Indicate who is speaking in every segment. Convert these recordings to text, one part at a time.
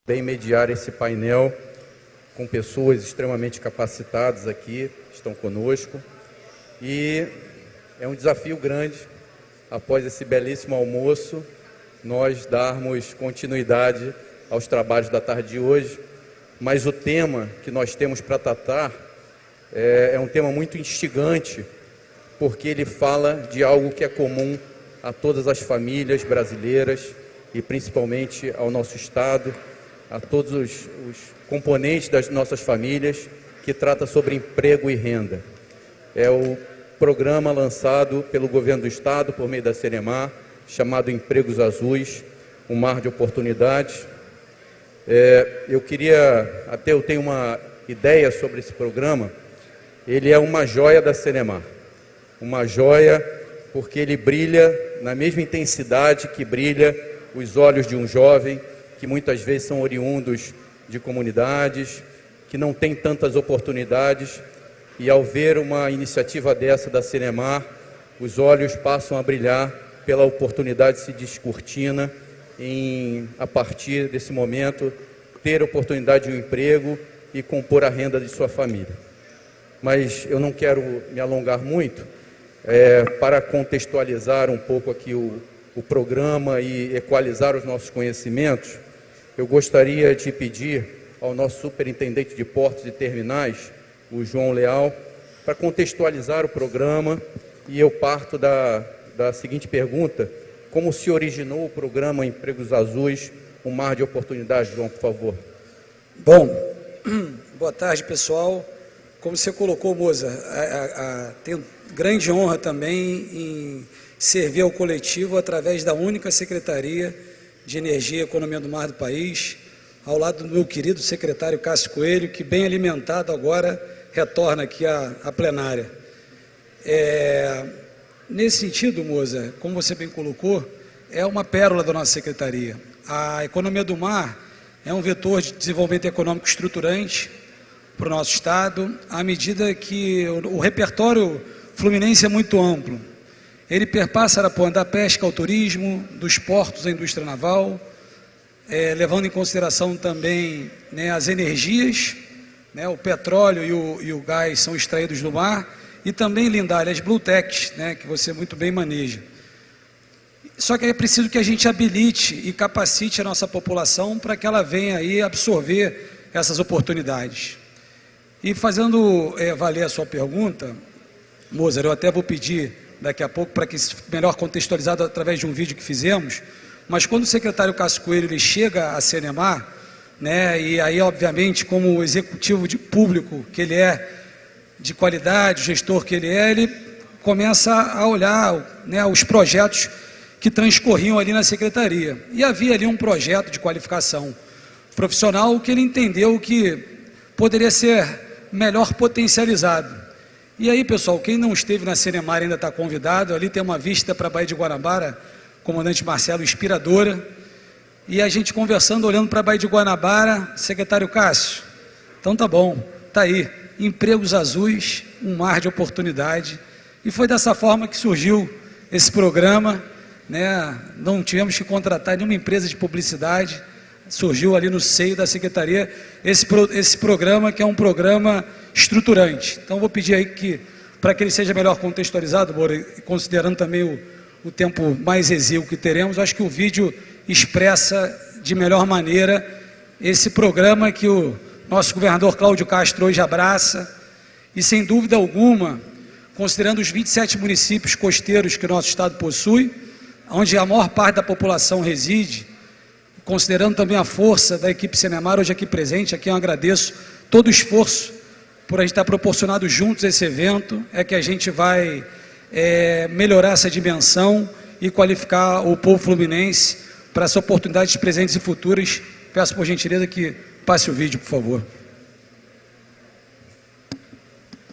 Speaker 1: Bem mediar esse painel com pessoas extremamente capacitadas aqui, estão conosco, e é um desafio grande, após esse belíssimo almoço, nós darmos continuidade aos trabalhos da tarde de hoje, mas o tema que nós temos para tratar é um tema muito instigante, porque ele fala de algo que é comum a todas as famílias brasileiras e principalmente ao nosso Estado, a todos os componentes das nossas famílias, que trata sobre emprego e renda. É o programa lançado pelo governo do Estado, por meio da Cenemar, chamado Empregos Azuis, um mar de oportunidades. Eu tenho uma ideia sobre esse programa. Ele é uma joia da Cenemar, uma joia porque ele brilha na mesma intensidade que brilha os olhos de um jovem, que muitas vezes são oriundos de comunidades, que não têm tantas oportunidades, e ao ver uma iniciativa dessa da Cenemar, os olhos passam a brilhar pela oportunidade que se descortina em, a partir desse momento, ter a oportunidade de um emprego e compor a renda de sua família. Mas eu não quero me alongar muito, para contextualizar um pouco aqui o programa e equalizar os nossos conhecimentos. Eu gostaria de pedir ao nosso superintendente de portos e terminais, o João Leal, para contextualizar o programa, e eu parto da seguinte pergunta: como se originou o programa Empregos Azuis, um mar de oportunidades, João, por favor?
Speaker 2: Bom, boa tarde, pessoal. Como você colocou, Moza, tenho grande honra também em servir ao coletivo através da única Secretaria de Energia e Economia do Mar do país, ao lado do meu querido secretário Cássio Coelho, que bem alimentado agora retorna aqui à plenária. Nesse sentido, Moza, como você bem colocou, é uma pérola da nossa secretaria. A economia do mar é um vetor de desenvolvimento econômico estruturante para o nosso Estado, à medida que o repertório fluminense é muito amplo. Ele perpassa Arapuã da pesca ao turismo, dos portos à indústria naval, levando em consideração também, né, as energias, né, o petróleo e o gás são extraídos do mar, e também, Lindália, as Blue Techs, né, que você muito bem maneja. Só que é preciso que a gente habilite e capacite a nossa população para que ela venha aí absorver essas oportunidades. E fazendo valer a sua pergunta, Moza, eu até vou pedir daqui a pouco para que melhor contextualizado através de um vídeo que fizemos, mas quando o secretário Cássio Coelho ele chega à Cenemar, né, e aí obviamente como executivo público que ele é, de qualidade, o gestor que ele é, ele começa a olhar, né, os projetos que transcorriam ali na secretaria, e havia ali um projeto de qualificação profissional que ele entendeu que poderia ser melhor potencializado. E aí, pessoal, quem não esteve na Cenemar ainda está convidado. Ali tem uma vista para a Baía de Guanabara, comandante Marcelo, inspiradora. E a gente conversando, olhando para a Baía de Guanabara, secretário Cássio, então tá bom, tá aí, Empregos Azuis, um mar de oportunidade. E foi dessa forma que surgiu esse programa, né? Não tivemos que contratar nenhuma empresa de publicidade, surgiu ali no seio da secretaria esse programa, que é um programa estruturante. Então vou pedir aí que, para que ele seja melhor contextualizado, Bora, considerando também o tempo mais exíguo que teremos, acho que o vídeo expressa de melhor maneira esse programa que o nosso governador Cláudio Castro hoje abraça, e sem dúvida alguma, considerando os 27 municípios costeiros que o nosso estado possui, onde a maior parte da população reside, considerando também a força da equipe Cenemar hoje aqui presente, a quem eu agradeço todo o esforço por a gente estar proporcionado juntos esse evento, é que a gente vai melhorar essa dimensão e qualificar o povo fluminense para as oportunidades presentes e futuras. Peço por gentileza que passe o vídeo, por favor.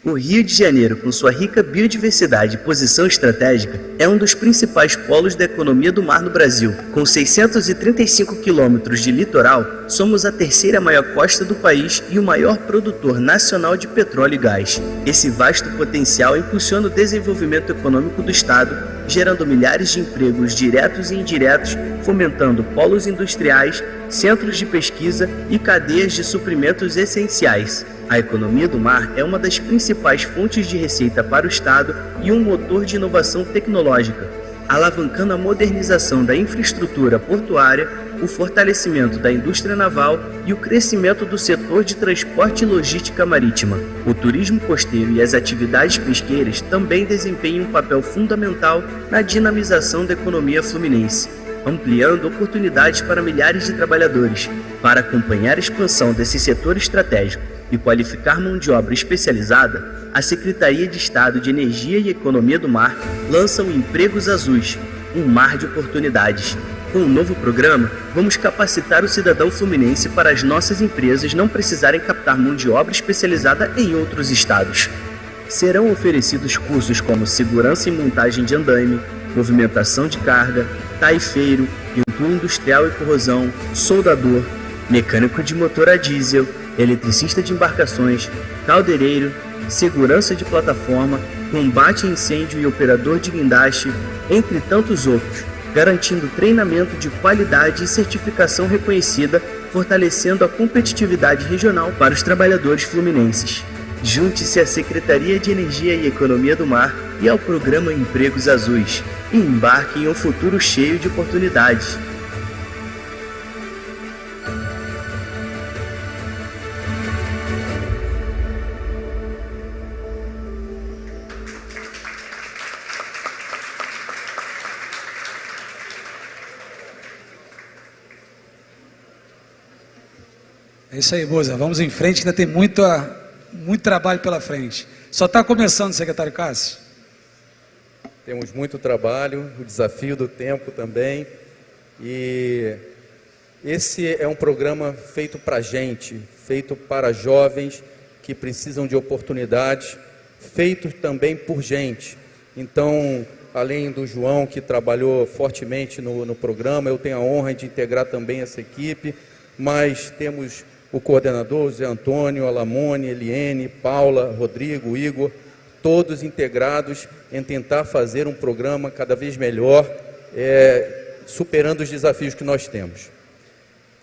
Speaker 3: O Rio de Janeiro, com sua rica biodiversidade e posição estratégica, é um dos principais polos da economia do mar no Brasil. Com 635 quilômetros de litoral, somos a terceira maior costa do país e o maior produtor nacional de petróleo e gás. Esse vasto potencial impulsiona o desenvolvimento econômico do Estado, gerando milhares de empregos diretos e indiretos, fomentando polos industriais, centros de pesquisa e cadeias de suprimentos essenciais. A economia do mar é uma das principais fontes de receita para o Estado e um motor de inovação tecnológica, alavancando a modernização da infraestrutura portuária, o fortalecimento da indústria naval e o crescimento do setor de transporte e logística marítima. O turismo costeiro e as atividades pesqueiras também desempenham um papel fundamental na dinamização da economia fluminense, ampliando oportunidades para milhares de trabalhadores. Para acompanhar a expansão desse setor estratégico e qualificar mão de obra especializada, a Secretaria de Estado de Energia e Economia do Mar lança o Empregos Azuis, um mar de oportunidades. Com o novo programa, vamos capacitar o cidadão fluminense para as nossas empresas não precisarem captar mão de obra especializada em outros estados. Serão oferecidos cursos como segurança e montagem de andaime, movimentação de carga, taifeiro, pintura industrial e corrosão, soldador, mecânico de motor a diesel, eletricista de embarcações, caldeireiro, segurança de plataforma, combate a incêndio e operador de guindaste, entre tantos outros, garantindo treinamento de qualidade e certificação reconhecida, fortalecendo a competitividade regional para os trabalhadores fluminenses. Junte-se à Secretaria de Energia e Economia do Mar e ao programa Empregos Azuis e embarque em um futuro cheio de oportunidades.
Speaker 2: É isso aí, Moza. Vamos em frente, que ainda tem muito trabalho pela frente. Só está começando, secretário Cássio.
Speaker 1: Temos muito trabalho, o desafio do tempo também. E esse é um programa feito para a gente, feito para jovens que precisam de oportunidades, feito também por gente. Então, além do João, que trabalhou fortemente no programa, eu tenho a honra de integrar também essa equipe, mas temos o coordenador, Zé Antônio, Alamone, Eliene, Paula, Rodrigo, Igor, todos integrados em tentar fazer um programa cada vez melhor, superando os desafios que nós temos.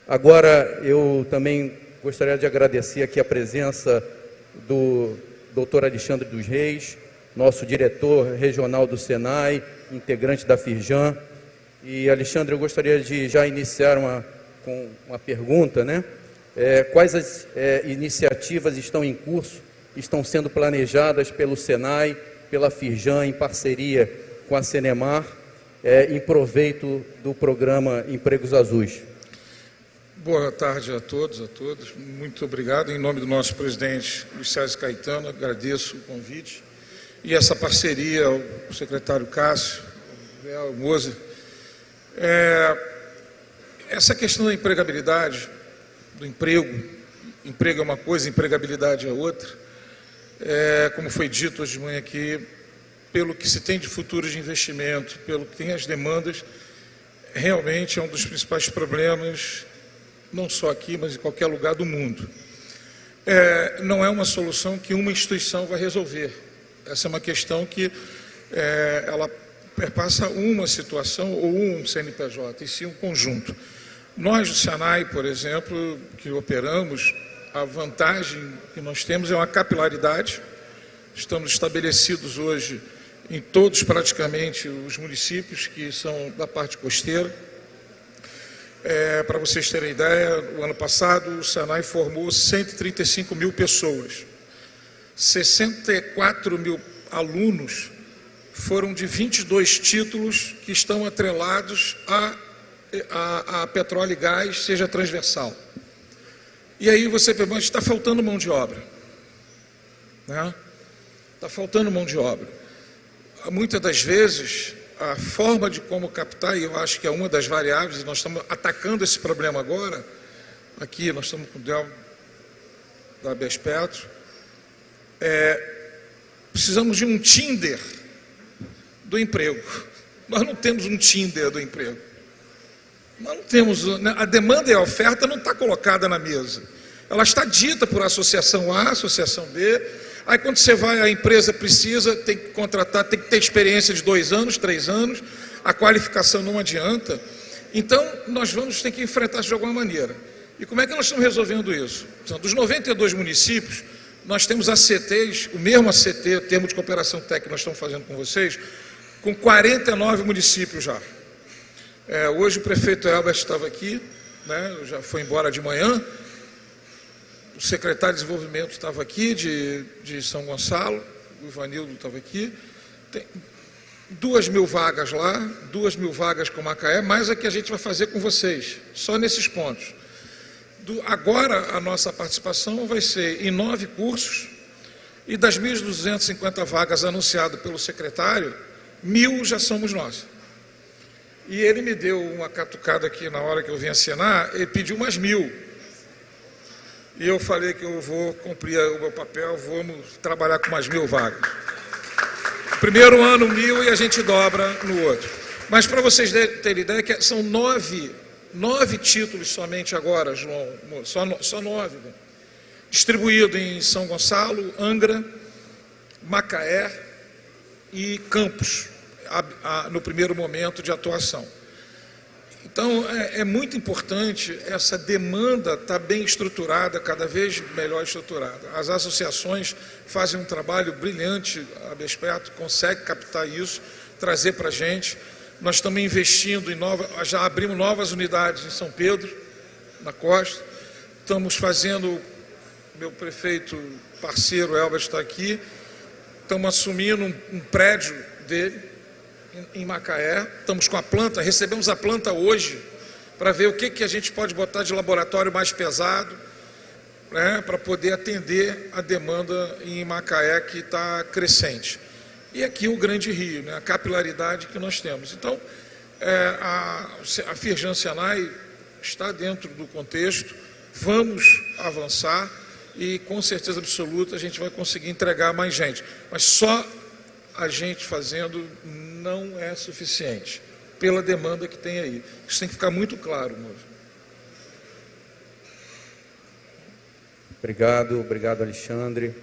Speaker 1: Agora, eu também gostaria de agradecer aqui a presença do Dr. Alexandre dos Reis, nosso diretor regional do Senai, integrante da Firjan. E, Alexandre, eu gostaria de já iniciar com uma pergunta, né? Quais as iniciativas estão em curso, estão sendo planejadas pelo Senai, pela Firjan, em parceria com a Senemar, em proveito do programa Empregos Azuis?
Speaker 4: Boa tarde a todos, muito obrigado. Em nome do nosso presidente Luiz César Caetano, agradeço o convite e essa parceria ao secretário Cássio, ao Moza. Essa questão da empregabilidade, do emprego é uma coisa, empregabilidade é outra. Como foi dito hoje de manhã aqui, pelo que se tem de futuro de investimento, pelo que tem as demandas, realmente é um dos principais problemas, não só aqui, mas em qualquer lugar do mundo. Não é uma solução que uma instituição vai resolver. Essa é uma questão que ela perpassa uma situação ou um CNPJ, e sim um conjunto. Nós do Senai, por exemplo, que operamos, a vantagem que nós temos é uma capilaridade. Estamos estabelecidos hoje em todos praticamente os municípios que são da parte costeira. Para vocês terem ideia, no ano passado o Senai formou 135 mil pessoas. 64 mil alunos foram de 22 títulos que estão atrelados a petróleo e gás, seja transversal. E aí você pergunta, está faltando mão de obra, né? Está faltando mão de obra. Muitas das vezes, a forma de como captar, e eu acho que é uma das variáveis, e nós estamos atacando esse problema agora, aqui nós estamos com o Del da Bespetro, precisamos de um Tinder do emprego. Nós não temos um Tinder do emprego. Nós não temos, a demanda e a oferta não está colocada na mesa. Ela está dita por associação A, associação B, Aí quando você vai, a empresa precisa, tem que contratar, tem que ter experiência de 2 anos, 3 anos, a qualificação não adianta. Então, nós vamos ter que enfrentar isso de alguma maneira. E como é que nós estamos resolvendo isso? Então, dos 92 municípios, nós temos ACTs, o mesmo ACT, o termo de cooperação técnica que nós estamos fazendo com vocês, com 49 municípios já. Hoje o prefeito Elbert estava aqui, né, já foi embora de manhã, o secretário de desenvolvimento estava aqui, de São Gonçalo, o Ivanildo estava aqui, tem 2.000 vagas lá, 2.000 vagas com Macaé, mais a que a gente vai fazer com vocês, só nesses pontos. Agora a nossa participação vai ser em 9 cursos, e das 1.250 vagas anunciadas pelo secretário, 1.000 já somos nós. E ele me deu uma catucada aqui na hora que eu vim assinar, ele pediu umas 1.000. E eu falei que eu vou cumprir o meu papel, vamos trabalhar com umas 1.000 vagas. Primeiro ano 1.000 e a gente dobra no outro. Mas para vocês terem ideia, que são 9 títulos somente agora, João, só 9, né? Distribuído em São Gonçalo, Angra, Macaé e Campos, no primeiro momento de atuação. Então, é muito importante essa demanda estar bem estruturada, cada vez melhor estruturada. As associações fazem um trabalho brilhante, a Besperto consegue captar isso, trazer para a gente. Nós estamos investindo já abrimos novas unidades em São Pedro, na costa. Estamos fazendo, meu prefeito parceiro Elbert está aqui, estamos assumindo um prédio dele, em Macaé, estamos com a planta, recebemos a planta hoje, para ver o que a gente pode botar de laboratório mais pesado, né, para poder atender a demanda em Macaé, que está crescente. E aqui o Grande Rio, né, a capilaridade que nós temos. Então, a Firjan Senai está dentro do contexto, vamos avançar e com certeza absoluta a gente vai conseguir entregar mais gente. Mas só a gente fazendo não é suficiente, pela demanda que tem aí. Isso tem que ficar muito claro, moço.
Speaker 1: Obrigado Alexandre.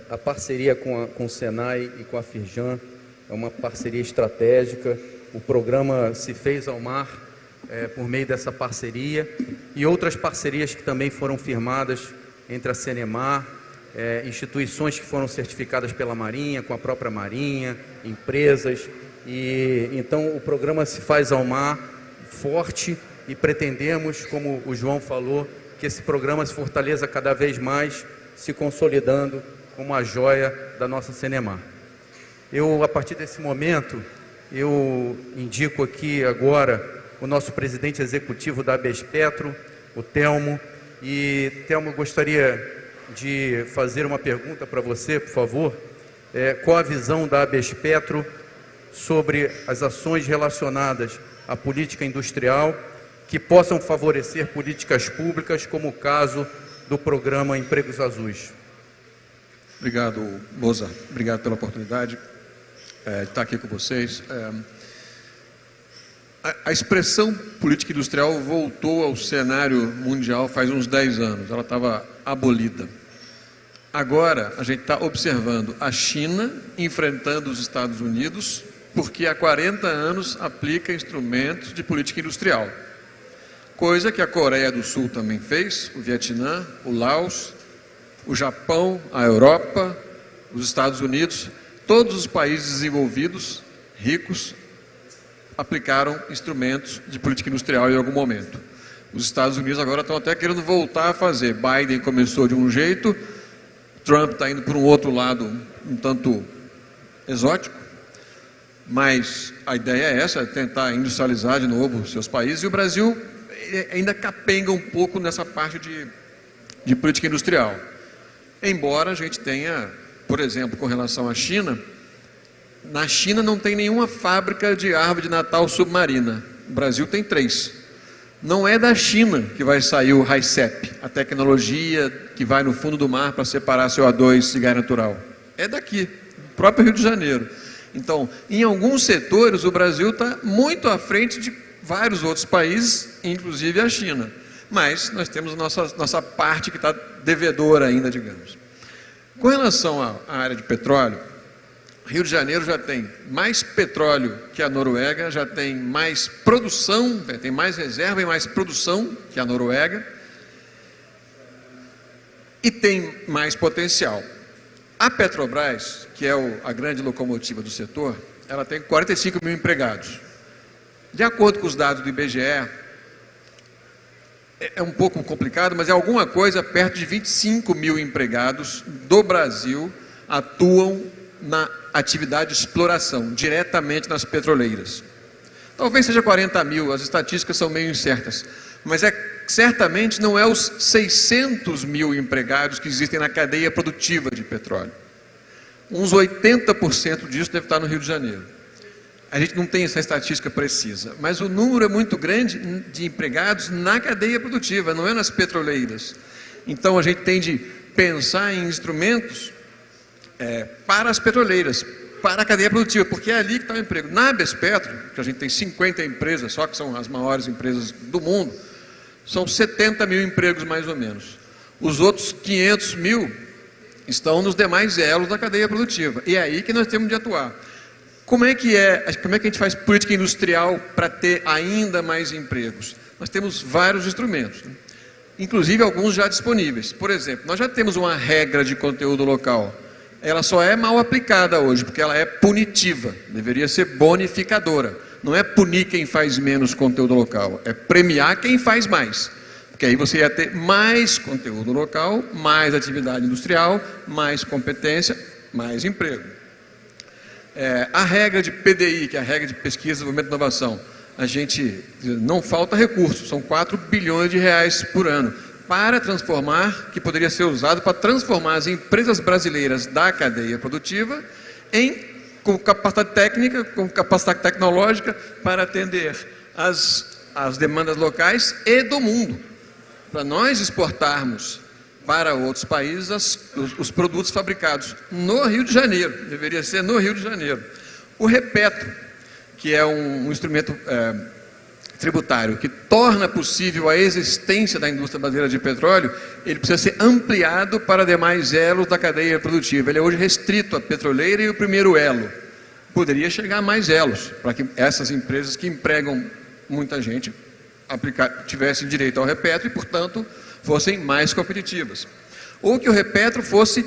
Speaker 1: A parceria com o Senai e com a Firjan é uma parceria estratégica. O programa se fez ao mar por meio dessa parceria e outras parcerias que também foram firmadas entre a Senemar, instituições que foram certificadas pela Marinha, com a própria Marinha, empresas, e então o programa se faz ao mar forte e pretendemos, como o João falou, que esse programa se fortaleça cada vez mais, se consolidando como a joia da nossa Senemar. A partir desse momento, eu indico aqui agora o nosso presidente executivo da Bespetro, o Telmo, e Telmo, eu gostaria de fazer uma pergunta para você, por favor. Qual a visão da Bespetro sobre as ações relacionadas à política industrial que possam favorecer políticas públicas, como o caso do programa Empregos Azuis?
Speaker 5: Obrigado, Moza. Obrigado pela oportunidade de estar aqui com vocês. A expressão política industrial voltou ao cenário mundial faz uns 10 anos. Ela estava abolida. Agora, a gente está observando a China enfrentando os Estados Unidos, porque há 40 anos aplica instrumentos de política industrial. Coisa que a Coreia do Sul também fez, o Vietnã, o Laos, o Japão, a Europa, os Estados Unidos, todos os países desenvolvidos, ricos, aplicaram instrumentos de política industrial em algum momento. Os Estados Unidos agora estão até querendo voltar a fazer. Biden começou de um jeito, Trump está indo por um outro lado, um tanto exótico, mas a ideia é essa, é tentar industrializar de novo seus países, e o Brasil ainda capenga um pouco nessa parte de política industrial. Embora a gente tenha, por exemplo, com relação à China, na China não tem nenhuma fábrica de árvore de Natal submarina, o Brasil tem 3. Não é da China que vai sair o HICEP, a tecnologia que vai no fundo do mar para separar CO2 de gás natural. É daqui, do próprio Rio de Janeiro. Então, em alguns setores, o Brasil está muito à frente de vários outros países, inclusive a China. Mas nós temos a nossa parte que está devedora ainda, digamos. Com relação à área de petróleo, Rio de Janeiro já tem mais petróleo que a Noruega, já tem mais produção, tem mais reserva e mais produção que a Noruega, e tem mais potencial. A Petrobras, que é a grande locomotiva do setor, ela tem 45 mil empregados. De acordo com os dados do IBGE, é um pouco complicado, mas é alguma coisa perto de 25 mil empregados do Brasil atuam na atividade de exploração, diretamente nas petroleiras. Talvez seja 40 mil, as estatísticas são meio incertas, mas certamente não é os 600 mil empregados que existem na cadeia produtiva de petróleo. Uns 80% disso deve estar no Rio de Janeiro. A gente não tem essa estatística precisa, mas o número é muito grande de empregados na cadeia produtiva, não é nas petroleiras. Então a gente tem de pensar em instrumentos para as petroleiras, para a cadeia produtiva, porque é ali que está o emprego. Na Bespetro, que a gente tem 50 empresas, só que são as maiores empresas do mundo, são 70 mil empregos mais ou menos. Os outros 500 mil estão nos demais elos da cadeia produtiva, e é aí que nós temos de atuar. Como é que a gente faz política industrial para ter ainda mais empregos? Nós temos vários instrumentos, né? Inclusive alguns já disponíveis. Por exemplo, nós já temos uma regra de conteúdo local. Ela só é mal aplicada hoje, porque ela é punitiva, deveria ser bonificadora. Não é punir quem faz menos conteúdo local, é premiar quem faz mais. Porque aí você ia ter mais conteúdo local, mais atividade industrial, mais competência, mais emprego. A regra de PDI, que é a regra de pesquisa, desenvolvimento e inovação, a gente não falta recursos, são 4 bilhões de reais por ano, para transformar, que poderia ser usado para transformar as empresas brasileiras da cadeia produtiva com capacidade técnica, com capacidade tecnológica para atender as demandas locais e do mundo, para nós exportarmos para outros países os produtos fabricados no Rio de Janeiro, deveria ser no Rio de Janeiro. O Repetro, que é um instrumento tributário que torna possível a existência da indústria brasileira de petróleo, ele precisa ser ampliado para demais elos da cadeia produtiva. Ele é hoje restrito à petroleira e o primeiro elo. Poderia chegar a mais elos, para que essas empresas que empregam muita gente tivessem direito ao Repetro e, portanto, fossem mais competitivas. Ou que o Repetro fosse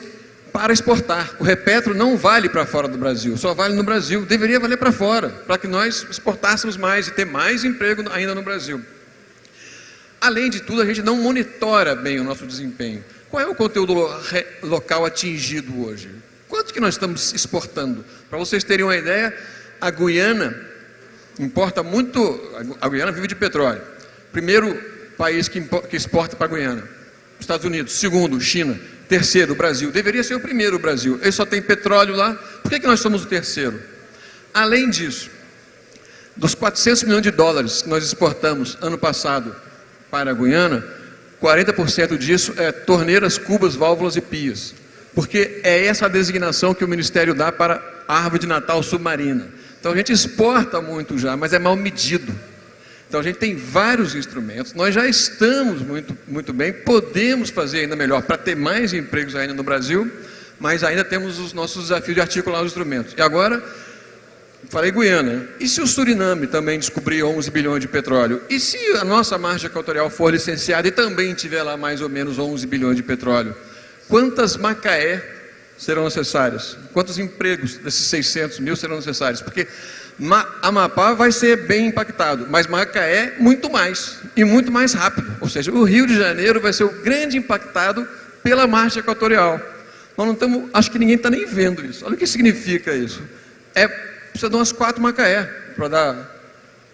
Speaker 5: para exportar. O Repetro não vale para fora do Brasil, só vale no Brasil. Deveria valer para fora, para que nós exportássemos mais e ter mais emprego ainda no Brasil. Além de tudo, a gente não monitora bem o nosso desempenho. Qual é o conteúdo local atingido hoje? Quanto que nós estamos exportando? Para vocês terem uma ideia, a Guiana importa muito, a Guiana vive de petróleo. Primeiro país que exporta para a Guiana, Estados Unidos. Segundo, China. Terceiro, o Brasil. Deveria ser o primeiro, o Brasil. Ele só tem petróleo lá. Por que nós somos o terceiro? Além disso, dos 400 milhões de dólares que nós exportamos ano passado para a Guiana, 40% disso é torneiras, cubas, válvulas e pias. Porque é essa a designação que o Ministério dá para a árvore de Natal submarina. Então a gente exporta muito já, mas é mal medido. Então a gente tem vários instrumentos, nós já estamos muito bem, podemos fazer ainda melhor para ter mais empregos ainda no Brasil, mas ainda temos os nossos desafios de articular os instrumentos. E agora, falei Guiana, e se o Suriname também descobrir 11 bilhões de petróleo? E se a nossa margem equatorial for licenciada e também tiver lá mais ou menos 11 bilhões de petróleo? Quantas Macaé serão necessárias? Quantos empregos desses 600 mil serão necessários? Porque Amapá vai ser bem impactado, mas Macaé muito mais, e muito mais rápido. Ou seja, o Rio de Janeiro vai ser o grande impactado pela margem equatorial. Nós não estamos, acho que ninguém está nem vendo isso. Olha o que significa isso. Precisa de umas 4 Macaé para dar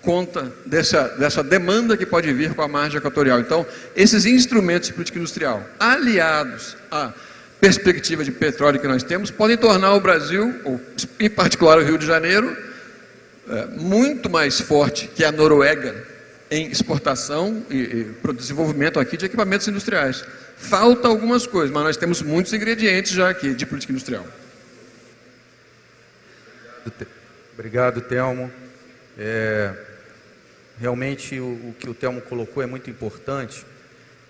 Speaker 5: conta dessa demanda que pode vir com a margem equatorial. Então, esses instrumentos de política industrial, aliados à perspectiva de petróleo que nós temos, podem tornar o Brasil, ou em particular o Rio de Janeiro, muito mais forte que a Noruega em exportação e desenvolvimento aqui de equipamentos industriais. Falta algumas coisas, mas nós temos muitos ingredientes já aqui de política industrial.
Speaker 1: Obrigado, Telmo. Realmente o que o Telmo colocou é muito importante,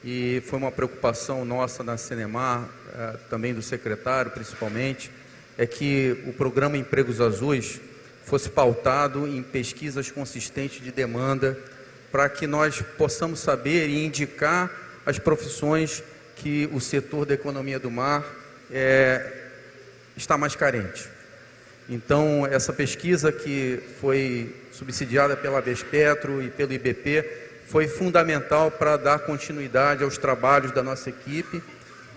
Speaker 1: e foi uma preocupação nossa na Cinemar, também do secretário principalmente, é que o programa Empregos Azuis fosse pautado em pesquisas consistentes de demanda, para que nós possamos saber e indicar as profissões que o setor da economia do mar está mais carente. Então, essa pesquisa que foi subsidiada pela Bespetro e pelo IBP foi fundamental para dar continuidade aos trabalhos da nossa equipe,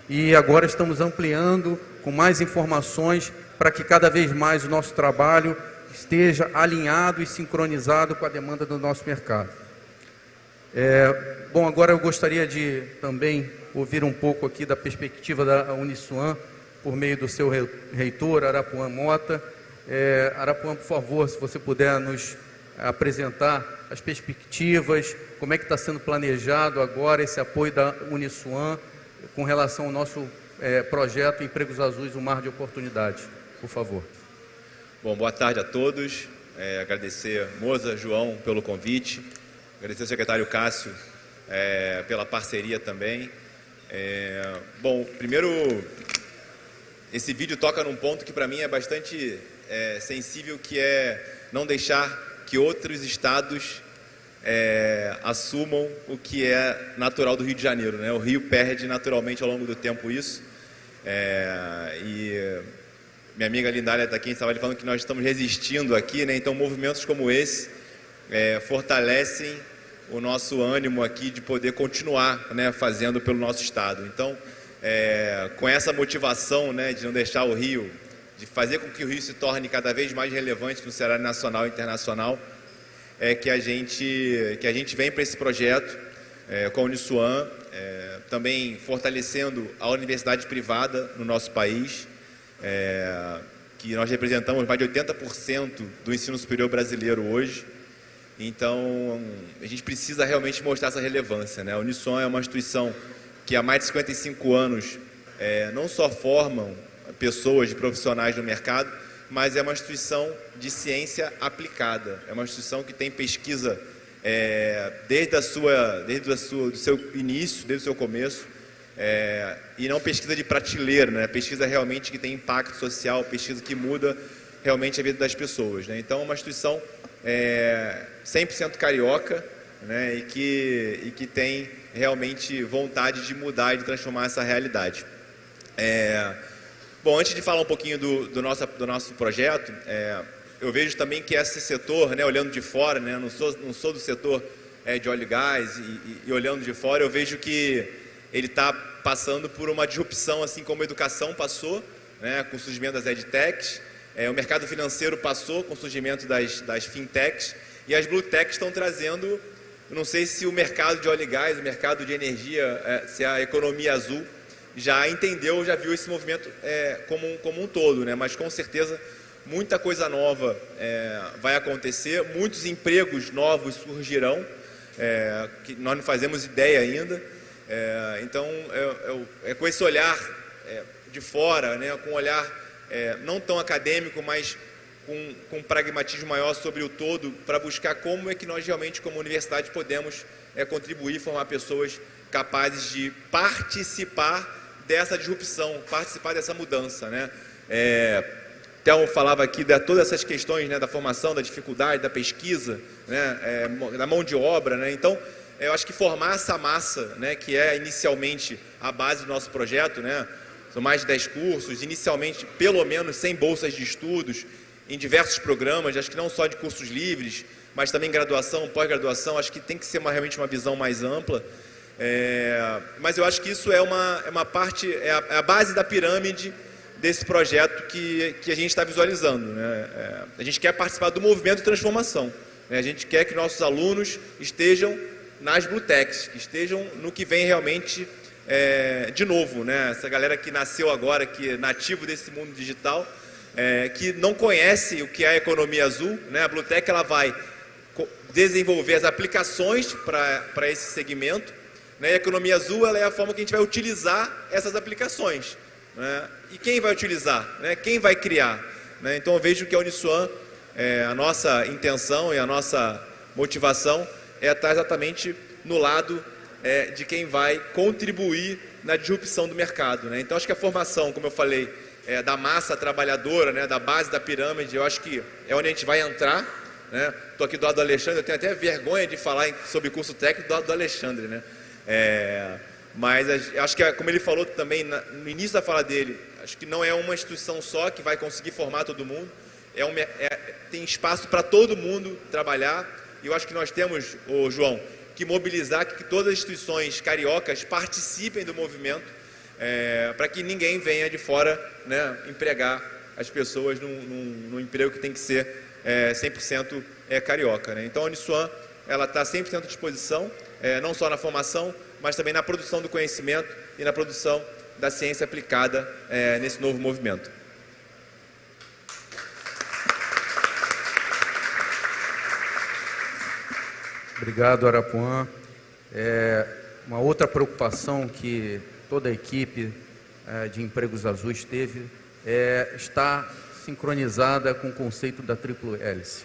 Speaker 1: e agora estamos ampliando com mais informações para que cada vez mais o nosso trabalho esteja alinhado e sincronizado com a demanda do nosso mercado. Bom, agora eu gostaria de também ouvir um pouco aqui da perspectiva da Uniswan, por meio do seu reitor, Arapuã Mota. Arapuã, por favor, se você puder nos apresentar as perspectivas, como é que está sendo planejado agora esse apoio da Uniswan com relação ao nosso projeto Empregos Azuis, um mar de oportunidades. Por favor.
Speaker 6: Bom, boa tarde a todos. Agradecer Moza, João, pelo convite. Agradecer ao secretário Cássio pela parceria também. Bom, primeiro, esse vídeo toca num ponto que para mim é bastante sensível, que é não deixar que outros estados assumam o que é natural do Rio de Janeiro, né? O Rio perde naturalmente ao longo do tempo isso. E minha amiga Lindália está aqui, estava falando que nós estamos resistindo aqui, né? Então movimentos como esse fortalecem o nosso ânimo aqui de poder continuar, né, fazendo pelo nosso estado. Então, com essa motivação, né, de não deixar o Rio, de fazer com que o Rio se torne cada vez mais relevante no cenário nacional e internacional, que a gente vem para esse projeto com a Uniswan, também fortalecendo a universidade privada no nosso país, que nós representamos mais de 80% do ensino superior brasileiro hoje. Então, a gente precisa realmente mostrar essa relevância, né? A Uniswan é uma instituição que há mais de 55 anos não só formam pessoas, profissionais no mercado, mas é uma instituição de ciência aplicada. É uma instituição que tem pesquisa desde o seu início, desde o seu começo, e não pesquisa de prateleira, né? Pesquisa realmente que tem impacto social, pesquisa que muda realmente a vida das pessoas, né? Então, é uma instituição 100% carioca, né? E que tem realmente vontade de mudar e de transformar essa realidade. Bom, antes de falar um pouquinho do nosso projeto, eu vejo também que esse setor, né, olhando de fora, né, não sou do setor de óleo e gás, e olhando de fora, eu vejo que ele está passando por uma disrupção, assim como a educação passou, né, com o surgimento das edtechs, o mercado financeiro passou com o surgimento das fintechs, e as blue techs estão trazendo, não sei se o mercado de óleo e gás, o mercado de energia, se a economia azul já entendeu, já viu esse movimento como um todo, né? Mas com certeza muita coisa nova vai acontecer, muitos empregos novos surgirão, que nós não fazemos ideia ainda. Então, com esse olhar de fora, né? Com um olhar não tão acadêmico, mas com um pragmatismo maior sobre o todo, para buscar como é que nós realmente, como universidade, podemos contribuir, formar pessoas capazes de participar dessa disrupção, participar dessa mudança, né? Então, falava aqui de todas essas questões, né, da formação, da dificuldade, da pesquisa, né, da mão de obra, né? Então, eu acho que formar essa massa, né, que é inicialmente a base do nosso projeto, né? São mais de 10 cursos, inicialmente pelo menos 100 bolsas de estudos em diversos programas, acho que não só de cursos livres, mas também graduação, pós-graduação, acho que tem que ser realmente uma visão mais ampla. Mas eu acho que isso é uma parte, a base da pirâmide desse projeto que a gente está visualizando, né? A gente quer participar do movimento de transformação, né? A gente quer que nossos alunos estejam nas blue techs, que estejam no que vem realmente de novo, né? Essa galera que nasceu agora, que é nativo desse mundo digital, que não conhece o que é a economia azul, né? A blue tech, ela vai desenvolver as aplicações para esse segmento, né? A economia azul, ela é a forma que a gente vai utilizar essas aplicações, né? E quem vai utilizar, né? Quem vai criar, né? Então eu vejo que a Uniswan, a nossa intenção e a nossa motivação é estar exatamente no lado de quem vai contribuir na disrupção do mercado, né? Então, acho que a formação, como eu falei, da massa trabalhadora, né, da base da pirâmide, eu acho que é onde a gente vai entrar, né? Estou aqui do lado do Alexandre, eu tenho até vergonha de falar sobre curso técnico do lado do Alexandre, né? Mas acho que, como ele falou também no início da fala dele, acho que não é uma instituição só que vai conseguir formar todo mundo, tem espaço para todo mundo trabalhar, e eu acho que nós temos, João, que mobilizar que todas as instituições cariocas participem do movimento, para que ninguém venha de fora, né, empregar as pessoas num emprego que tem que ser 100% carioca, né? Então a Uniswan está 100% à disposição, não só na formação, mas também na produção do conhecimento e na produção da ciência aplicada nesse novo movimento.
Speaker 1: Obrigado, Arapuã. Uma outra preocupação que toda a equipe de Empregos Azuis teve está sincronizada com o conceito da tríplice hélice,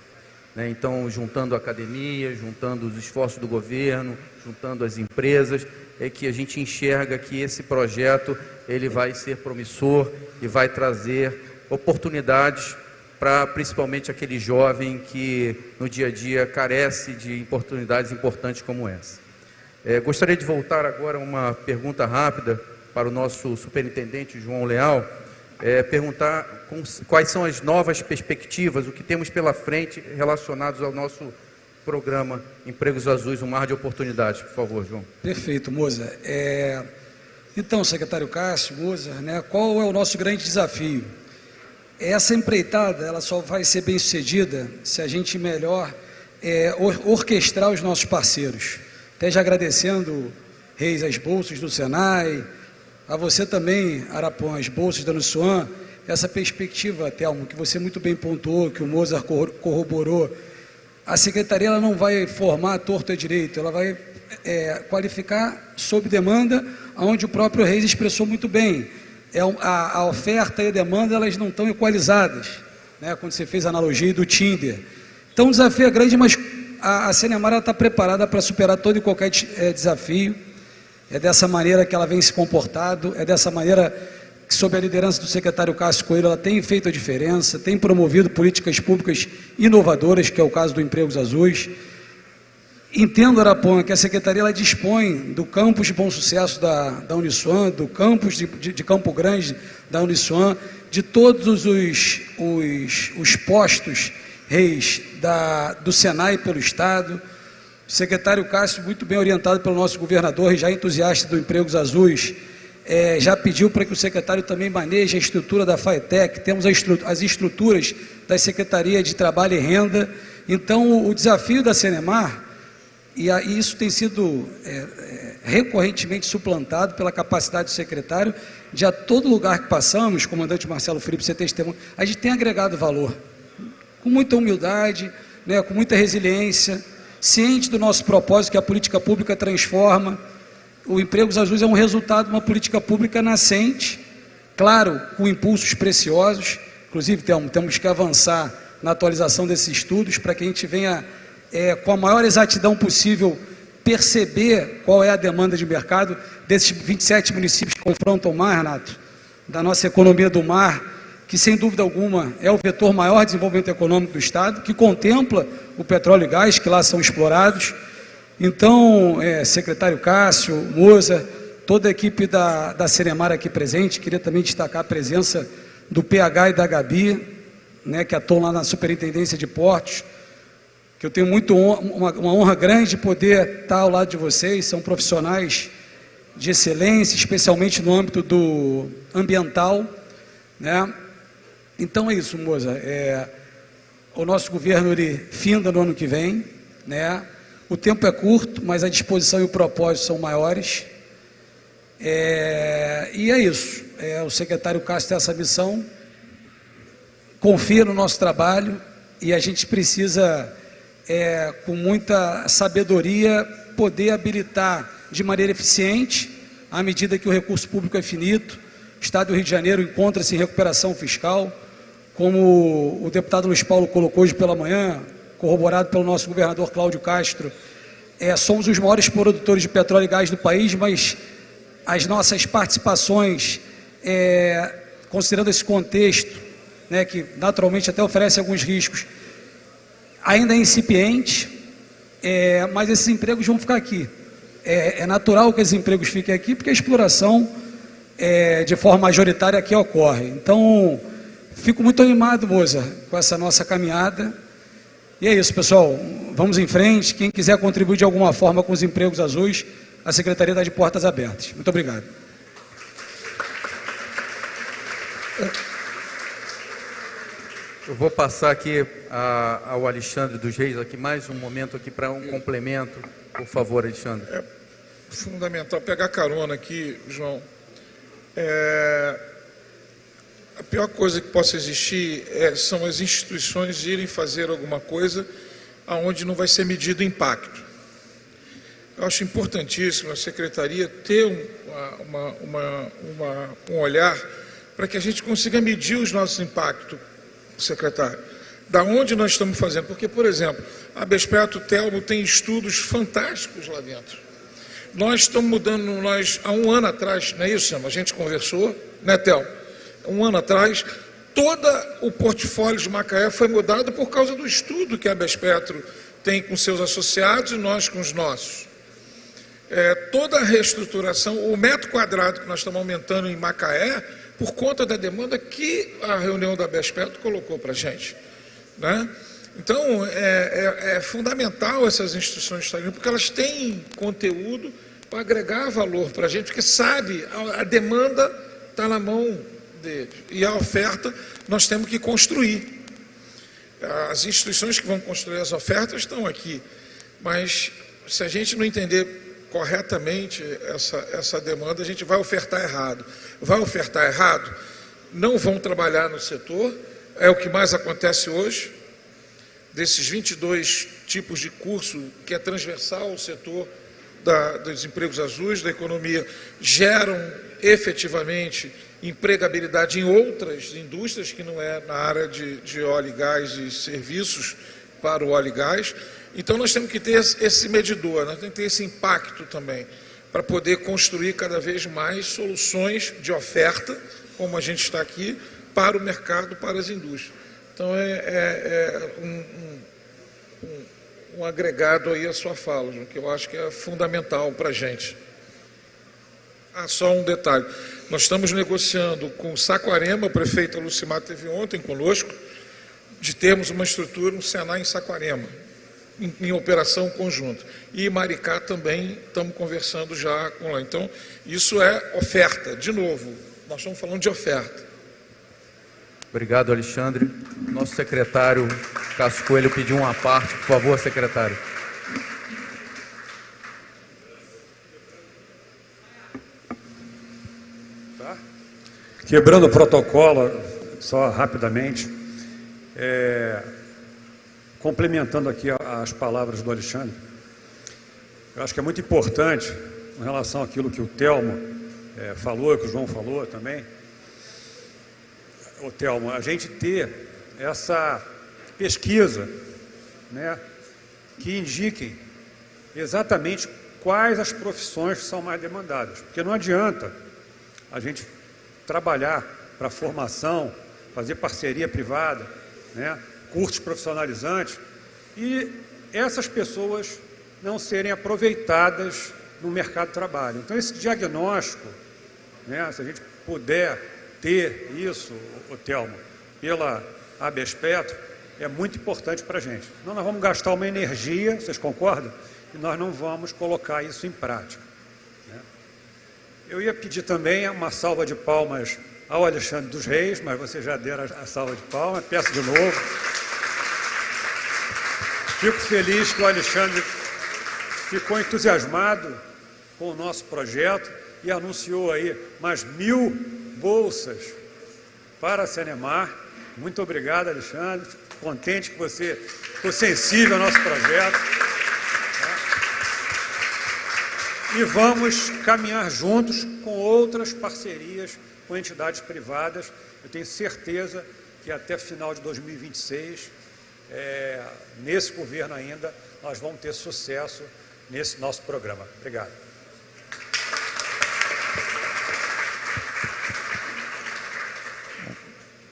Speaker 1: né? Então, juntando a academia, juntando os esforços do governo, juntando as empresas, é que a gente enxerga que esse projeto ele vai ser promissor e vai trazer oportunidades para principalmente aquele jovem que no dia a dia carece de oportunidades importantes como essa. Gostaria de voltar agora a uma pergunta rápida para o nosso superintendente João Leal, perguntar quais são as novas perspectivas, o que temos pela frente relacionados ao nosso programa Empregos Azuis, um mar de oportunidades. Por favor, João.
Speaker 2: Perfeito, Moza. Então, secretário Cássio, Moza, né, qual é o nosso grande desafio? Essa empreitada ela só vai ser bem sucedida se a gente melhor orquestrar os nossos parceiros. Até já agradecendo, Reis, as bolsas do Senai, a você também, Arapuã, as bolsas da Uniswan, essa perspectiva, Telmo, que você muito bem pontuou, que o Mozart corroborou. A secretaria ela não vai formar torto à direito, ela vai qualificar sob demanda, onde o próprio Reis expressou muito bem. A oferta e a demanda elas não estão equalizadas, né? Quando você fez a analogia do Tinder. Então o desafio é grande, mas a Senemar está preparada para superar todo e qualquer desafio. É dessa maneira que ela vem se comportado, é dessa maneira que, sob a liderança do secretário Cássio Coelho, ela tem feito a diferença, tem promovido políticas públicas inovadoras, que é o caso do Empregos Azuis. Entendo, Arapuã, que a Secretaria ela dispõe do campus de Bom Sucesso da Uniswan, do campus de Campo Grande da Uniswan, de todos os postos, Reis, do Senai pelo Estado. O secretário Cássio, muito bem orientado pelo nosso governador, já entusiasta do Empregos Azuis, já pediu para que o secretário também maneje a estrutura da FAETEC, temos as estruturas da Secretaria de Trabalho e Renda. Então, o desafio da Senemar, e isso tem sido recorrentemente suplantado pela capacidade do secretário, de a todo lugar que passamos, comandante Marcelo Felipe, você testemunha, a gente tem agregado valor, com muita humildade, né, com muita resiliência, ciente do nosso propósito, que a política pública transforma. O Empregos Azuis é um resultado de uma política pública nascente, claro, com impulsos preciosos. Inclusive, temos que avançar na atualização desses estudos para que a gente venha, com a maior exatidão possível, perceber qual é a demanda de mercado desses 27 municípios que confrontam o mar, Renato, da nossa economia do mar, que sem dúvida alguma é o vetor maior de desenvolvimento econômico do Estado, que contempla o petróleo e gás que lá são explorados. Então, secretário Cássio, Moza, toda a equipe da Senemar aqui presente, queria também destacar a presença do PH e da Gabi, né, que atuam lá na Superintendência de Portos, que eu tenho uma honra grande de poder estar ao lado de vocês, são profissionais de excelência, especialmente no âmbito do ambiental, né? Então é isso, Moza, o nosso governo ele finda no ano que vem, né? O tempo é curto, mas a disposição e o propósito são maiores, e é isso, o secretário Cássio tem essa missão, confia no nosso trabalho, e a gente precisa, com muita sabedoria, poder habilitar de maneira eficiente, à medida que o recurso público é finito. O Estado do Rio de Janeiro encontra-se em recuperação fiscal, como o deputado Luiz Paulo colocou hoje pela manhã, corroborado pelo nosso governador Cláudio Castro, somos os maiores produtores de petróleo e gás do país, mas as nossas participações, considerando esse contexto, né, que naturalmente até oferece alguns riscos, ainda é incipiente, mas esses empregos vão ficar aqui. É natural que esses empregos fiquem aqui, porque a exploração de forma majoritária aqui ocorre. Então, fico muito animado, Moza, com essa nossa caminhada. E é isso, pessoal. Vamos em frente. Quem quiser contribuir de alguma forma com os empregos azuis, a Secretaria está de portas abertas. Muito obrigado.
Speaker 1: Eu vou passar aqui ao Alexandre dos Reis, aqui mais um momento aqui para um complemento. Por favor, Alexandre.
Speaker 4: É fundamental pegar carona aqui, João. A pior coisa que possa existir são as instituições irem fazer alguma coisa aonde não vai ser medido o impacto. Eu acho importantíssimo a Secretaria ter um olhar para que a gente consiga medir os nossos impactos, secretário. Da onde nós estamos fazendo? Porque, por exemplo, a Bespeto Telmo tem estudos fantásticos lá dentro. Nós estamos mudando, há um ano atrás, não é isso, Sam? A gente conversou, né, Telmo? Um ano atrás, todo o portfólio de Macaé foi mudado por causa do estudo que a Bespetro tem com seus associados e nós com os nossos. Toda a reestruturação, o metro quadrado que nós estamos aumentando em Macaé, por conta da demanda que a reunião da Bespetro colocou para a gente, né? Então, é fundamental essas instituições estarem, porque elas têm conteúdo para agregar valor para a gente, porque sabe, a demanda está na mão deles, e a oferta nós temos que construir. As instituições que vão construir as ofertas estão aqui, mas se a gente não entender corretamente essa demanda, a gente vai ofertar errado. Vai ofertar errado, não vão trabalhar no setor, é o que mais acontece hoje. Desses 22 tipos de curso que é transversal ao setor dos empregos azuis, da economia, geram efetivamente empregabilidade em outras indústrias que não é na área de óleo e gás e serviços para o óleo e gás. Então nós temos que ter esse medidor, nós temos que ter esse impacto também, para poder construir cada vez mais soluções de oferta, como a gente está aqui, para o mercado, para as indústrias. Então um agregado aí à sua fala, João, que eu acho que é fundamental para a gente. Só um detalhe, nós estamos negociando com Saquarema, o prefeito Lucimar esteve ontem conosco, de termos uma estrutura, um Senai em Saquarema, em operação conjunta. E Maricá também estamos conversando já com lá. Então, isso é oferta, de novo, nós estamos falando de oferta.
Speaker 1: Obrigado, Alexandre. Nosso secretário Cássio Coelho pediu uma parte, por favor, secretário.
Speaker 7: Quebrando o protocolo, só rapidamente, complementando aqui as palavras do Alexandre, eu acho que é muito importante, em relação àquilo que o Telmo falou, que o João falou também, Telmo, a gente ter essa pesquisa, né, que indiquem exatamente quais as profissões são mais demandadas, porque não adianta a gente trabalhar para formação, fazer parceria privada, né, cursos profissionalizantes, e essas pessoas não serem aproveitadas no mercado de trabalho. Então, esse diagnóstico, né, se a gente puder ter isso, Telmo, pela Abespetro, é muito importante para a gente. Senão nós vamos gastar uma energia, vocês concordam? E nós não vamos colocar isso em prática, né? Eu ia pedir também uma salva de palmas ao Alexandre dos Reis, mas vocês já deram a salva de palmas, peço de novo. Fico feliz que o Alexandre ficou entusiasmado com o nosso projeto e anunciou aí mais 1000 bolsas para a Senemar. Muito obrigado, Alexandre. Contente que você ficou sensível ao nosso projeto. E vamos caminhar juntos com outras parcerias com entidades privadas. Eu tenho certeza que até final de 2026, nesse governo ainda, nós vamos ter sucesso nesse nosso programa. Obrigado.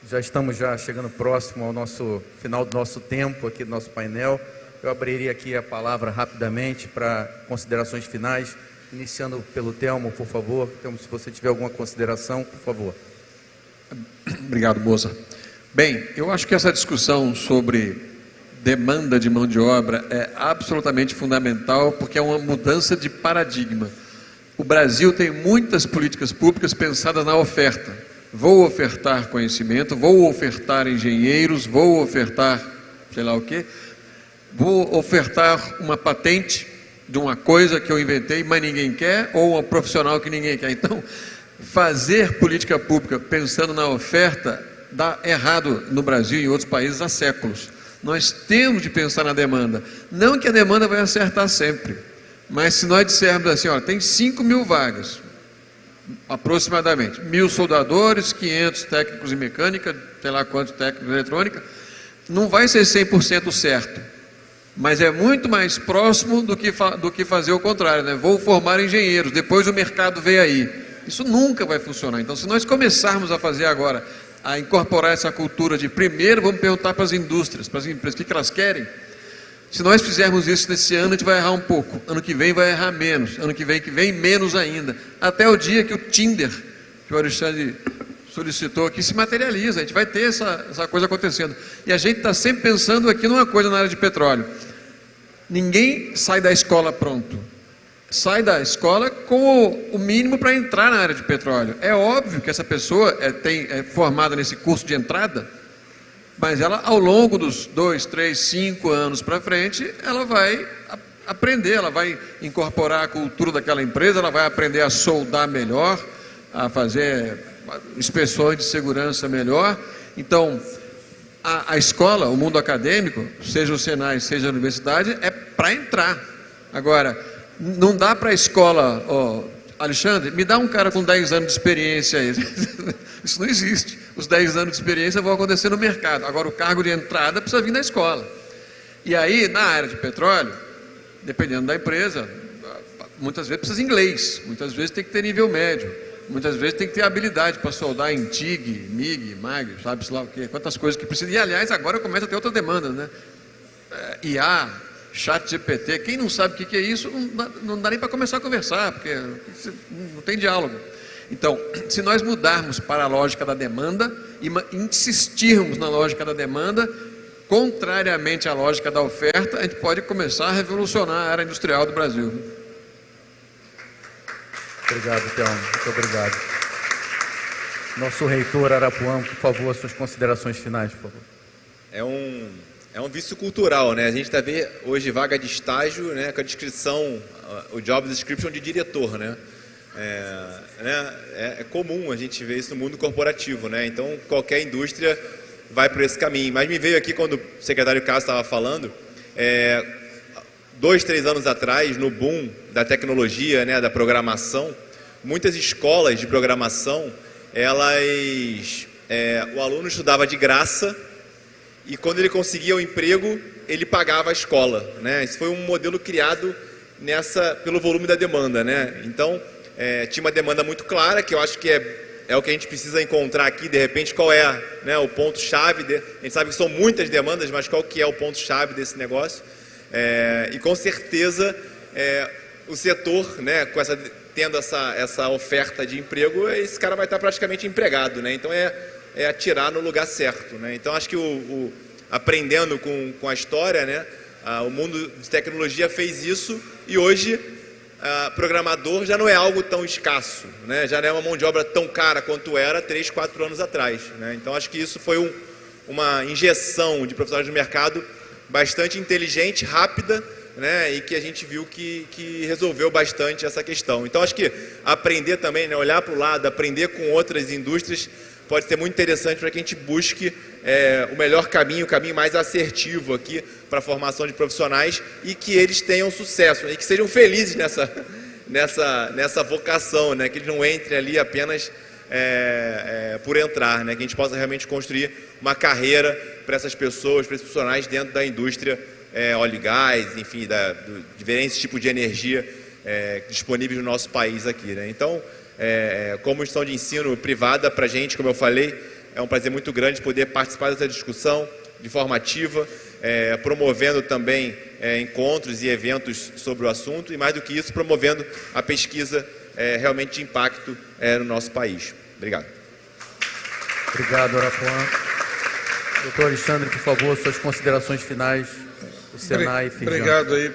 Speaker 1: Já estamos chegando próximo ao final do nosso tempo aqui do nosso painel. Eu abriria aqui a palavra rapidamente para considerações finais, iniciando pelo Telmo, por favor. Telmo, se você tiver alguma consideração, por favor.
Speaker 5: Obrigado, Moza. Bem, eu acho que essa discussão sobre demanda de mão de obra é absolutamente fundamental, porque é uma mudança de paradigma. O Brasil tem muitas políticas públicas pensadas na oferta. Vou ofertar conhecimento, vou ofertar engenheiros, vou ofertar sei lá o quê, vou ofertar uma patente de uma coisa que eu inventei, mas ninguém quer, ou um profissional que ninguém quer. Então, fazer política pública pensando na oferta dá errado no Brasil e em outros países há séculos. Nós temos de pensar na demanda. Não que a demanda vai acertar sempre, mas se nós dissermos assim, ó, tem 5.000 vagas, aproximadamente, 1.000 soldadores, 500 técnicos em mecânica, sei lá quantos técnicos em eletrônica, não vai ser 100% certo, mas é muito mais próximo do que fazer o contrário, né? Vou formar engenheiros, depois o mercado vem aí. Isso nunca vai funcionar. Então, se nós começarmos a fazer agora, a incorporar essa cultura de primeiro vamos perguntar para as indústrias, para as empresas, o que elas querem. Se nós fizermos isso nesse ano, a gente vai errar um pouco. Ano que vem vai errar menos. Ano que vem menos ainda. Até o dia que o Tinder, que o Alexandre solicitou aqui, se materializa. A gente vai ter essa coisa acontecendo. E a gente está sempre pensando aqui numa coisa na área de petróleo. Ninguém sai da escola pronto. Sai da escola com o mínimo para entrar na área de petróleo. É óbvio que essa pessoa é formada nesse curso de entrada, mas ela, ao longo dos 2, 3, 5 anos para frente, ela vai aprender, ela vai incorporar a cultura daquela empresa, ela vai aprender a soldar melhor, a fazer inspeções de segurança melhor. Então, a escola, o mundo acadêmico, seja o Senai, seja a universidade, é para entrar. Agora, não dá para a escola, Alexandre, me dá um cara com 10 anos de experiência aí. Isso não existe. Os 10 anos de experiência vão acontecer no mercado. Agora, o cargo de entrada precisa vir da escola. E aí, na área de petróleo, dependendo da empresa, muitas vezes precisa inglês, muitas vezes tem que ter nível médio, muitas vezes tem que ter habilidade para soldar em TIG, MIG, MAG, sabe-se lá o quê, quantas coisas que precisa. E, aliás, agora começa a ter outras demandas, né? IA, ChatGPT, quem não sabe o que é isso, não dá nem para começar a conversar, porque não tem diálogo. Então, se nós mudarmos para a lógica da demanda e insistirmos na lógica da demanda, contrariamente à lógica da oferta, a gente pode começar a revolucionar a área industrial do Brasil.
Speaker 1: Obrigado, Telmo. Muito obrigado. Nosso reitor Arapuã, por favor, suas considerações finais, por favor.
Speaker 6: É um vício cultural, né? A gente está vendo hoje vaga de estágio, né, com a descrição, o job description de diretor, né? É comum a gente ver isso no mundo corporativo, né? Então, qualquer indústria vai por esse caminho. Mas me veio aqui quando o secretário Castro estava falando, 2, 3 anos atrás, no boom da tecnologia, né, da programação, muitas escolas de programação, o aluno estudava de graça, e quando ele conseguia o emprego, ele pagava a escola, né? Esse foi um modelo criado pelo volume da demanda, né? Então, tinha uma demanda muito clara, que eu acho que é o que a gente precisa encontrar aqui, de repente, qual é, né, o ponto-chave. A gente sabe que são muitas demandas, mas qual que é o ponto-chave desse negócio? E com certeza, o setor, né, tendo essa oferta de emprego, esse cara vai estar praticamente empregado, né? Então, atirar no lugar certo, né? Então, acho que aprendendo com a história, né, o mundo de tecnologia fez isso, e hoje programador já não é algo tão escasso, né? Já não é uma mão de obra tão cara quanto era 3, 4 anos atrás, né? Então, acho que isso foi uma injeção de profissionais no mercado bastante inteligente, rápida, né? E que a gente viu que resolveu bastante essa questão. Então, acho que aprender também, né, olhar para o lado, aprender com outras indústrias, pode ser muito interessante para que a gente busque o melhor caminho, o caminho mais assertivo aqui para a formação de profissionais, e que eles tenham sucesso, e que sejam felizes nessa vocação, né? Que eles não entrem ali apenas por entrar, né? Que a gente possa realmente construir uma carreira para essas pessoas, para esses profissionais dentro da indústria óleo e gás, enfim, diferentes tipos de energia disponíveis no nosso país aqui, né? Então, como instituição de ensino privada, para a gente, como eu falei, é um prazer muito grande poder participar dessa discussão de forma ativa, promovendo também encontros e eventos sobre o assunto e, mais do que isso, promovendo a pesquisa realmente de impacto no nosso país. Obrigado.
Speaker 1: Obrigado, Arapuã. Doutor Alexandre, por favor, suas considerações finais do Senai e Firjan.
Speaker 4: Obrigado aí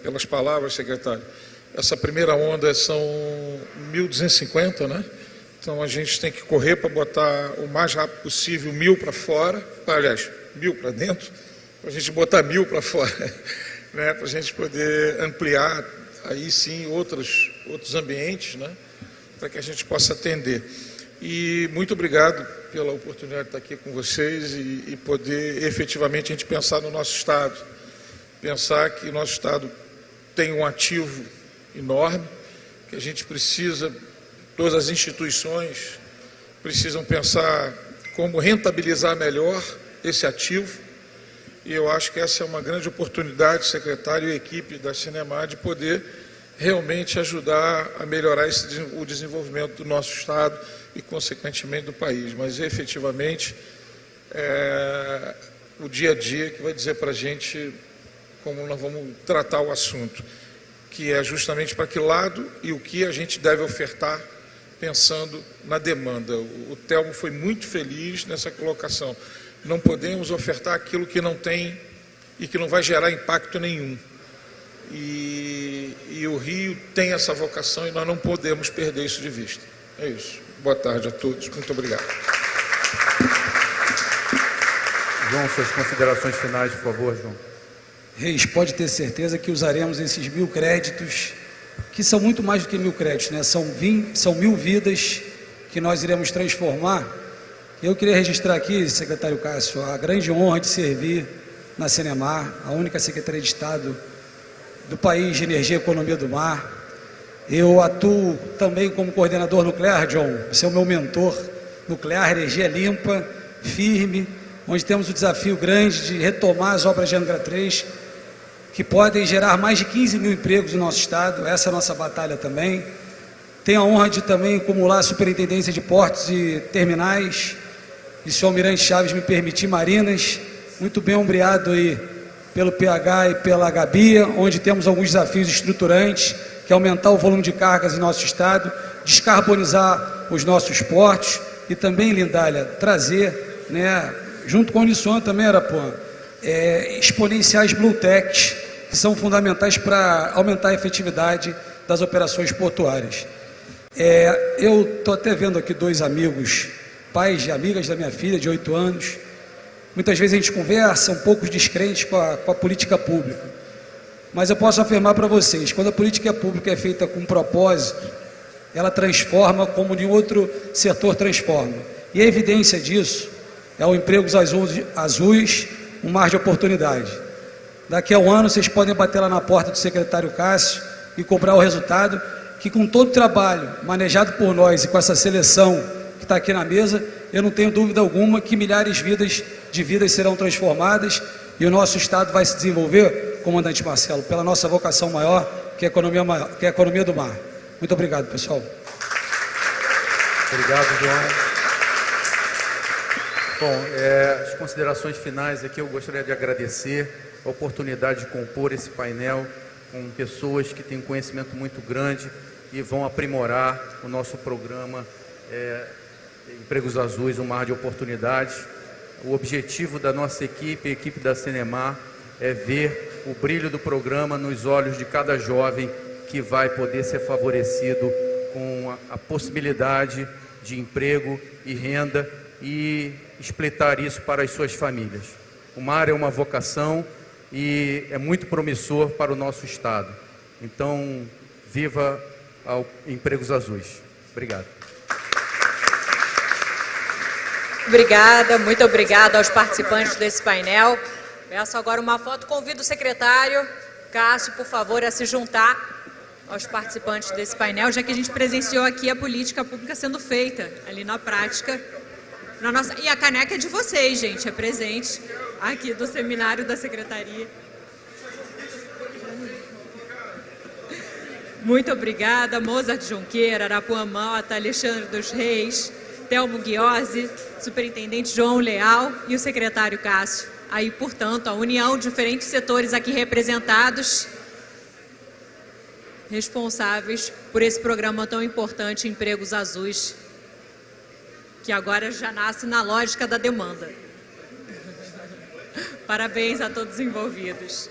Speaker 4: pelas palavras, secretário. Essa primeira onda são 1.250, né? Então a gente tem que correr para botar o mais rápido possível 1.000 para fora, aliás, 1.000 para dentro, para a gente botar 1.000 para fora, né? Para a gente poder ampliar aí sim outros ambientes, né? Para que a gente possa atender. E muito obrigado pela oportunidade de estar aqui com vocês e poder efetivamente a gente pensar no nosso Estado. Pensar que o nosso Estado tem um ativo enorme, que a gente precisa, todas as instituições precisam pensar como rentabilizar melhor esse ativo. E eu acho que essa é uma grande oportunidade, secretário e equipe da Cinemar, de poder realmente ajudar a melhorar o desenvolvimento do nosso Estado e, consequentemente, do país. Mas, efetivamente, o dia a dia que vai dizer para a gente como nós vamos tratar o assunto, que é justamente para que lado e o que a gente deve ofertar pensando na demanda. O Telmo foi muito feliz nessa colocação. Não podemos ofertar aquilo que não tem e que não vai gerar impacto nenhum. E o Rio tem essa vocação e nós não podemos perder isso de vista. É isso. Boa tarde a todos. Muito obrigado.
Speaker 1: João, suas considerações finais, por favor, João.
Speaker 2: Reis, pode ter certeza que usaremos esses 1.000 créditos, que são muito mais do que 1.000 créditos, né? São 1.000 vidas que nós iremos transformar. Eu queria registrar aqui, secretário Cássio, a grande honra de servir na Cinemar, a única Secretaria de Estado do país de Energia e Economia do Mar. Eu atuo também como coordenador nuclear, John. Você é o meu mentor nuclear, energia limpa, firme, onde temos o desafio grande de retomar as obras de Angra 3, que podem gerar mais de 15.000 empregos no nosso estado. Essa é a nossa batalha também. Tenho a honra de também acumular a superintendência de portos e terminais, e se o Almirante Chaves me permitir, marinas, muito bem ombreado aí pelo PH e pela Gabia, onde temos alguns desafios estruturantes, que é aumentar o volume de cargas em nosso estado, descarbonizar os nossos portos e também, Lindália, trazer, né, junto com a Uniswan também, Arapuã, exponenciais Blue Techs, que são fundamentais para aumentar a efetividade das operações portuárias. Eu estou até vendo aqui dois amigos, pais e amigas da minha filha, de 8 anos. Muitas vezes a gente conversa um pouco descrente com a política pública, mas eu posso afirmar para vocês, quando a política pública é feita com propósito, ela transforma como nenhum outro setor transforma. E a evidência disso é o Empregos Azuis, um mar de oportunidade. Daqui a um ano vocês podem bater lá na porta do secretário Cássio e cobrar o resultado, que com todo o trabalho manejado por nós e com essa seleção que está aqui na mesa, eu não tenho dúvida alguma que milhares de vidas serão transformadas e o nosso estado vai se desenvolver, comandante Marcelo, pela nossa vocação maior, que é a economia do mar. Muito obrigado, pessoal.
Speaker 1: Obrigado, João. Bom, as considerações finais aqui, eu gostaria de agradecer a oportunidade de compor esse painel com pessoas que têm um conhecimento muito grande e vão aprimorar o nosso programa Empregos Azuis, um mar de oportunidades. O objetivo da nossa equipe, a equipe da Cinemar, é ver o brilho do programa nos olhos de cada jovem que vai poder ser favorecido com a possibilidade de emprego e renda e explitar isso para as suas famílias. O mar é uma vocação e é muito promissor para o nosso estado. Então, viva ao Empregos Azuis. Obrigado.
Speaker 8: Obrigada, muito obrigada aos participantes desse painel. Peço agora uma foto, convido o secretário Cássio, por favor, a se juntar aos participantes desse painel, já que a gente presenciou aqui a política pública sendo feita ali na prática. E a caneca é de vocês, gente, é presente. aqui do seminário da Secretaria. Muito obrigada, Mozart Junqueira, Arapuã Mota, Alexandre dos Reis, Telmo Ghiozzi, Superintendente João Leal e o secretário Cássio. Aí, portanto, a união de diferentes setores aqui representados, responsáveis por esse programa tão importante, Empregos Azuis, que agora já nasce na lógica da demanda. Parabéns a todos os envolvidos.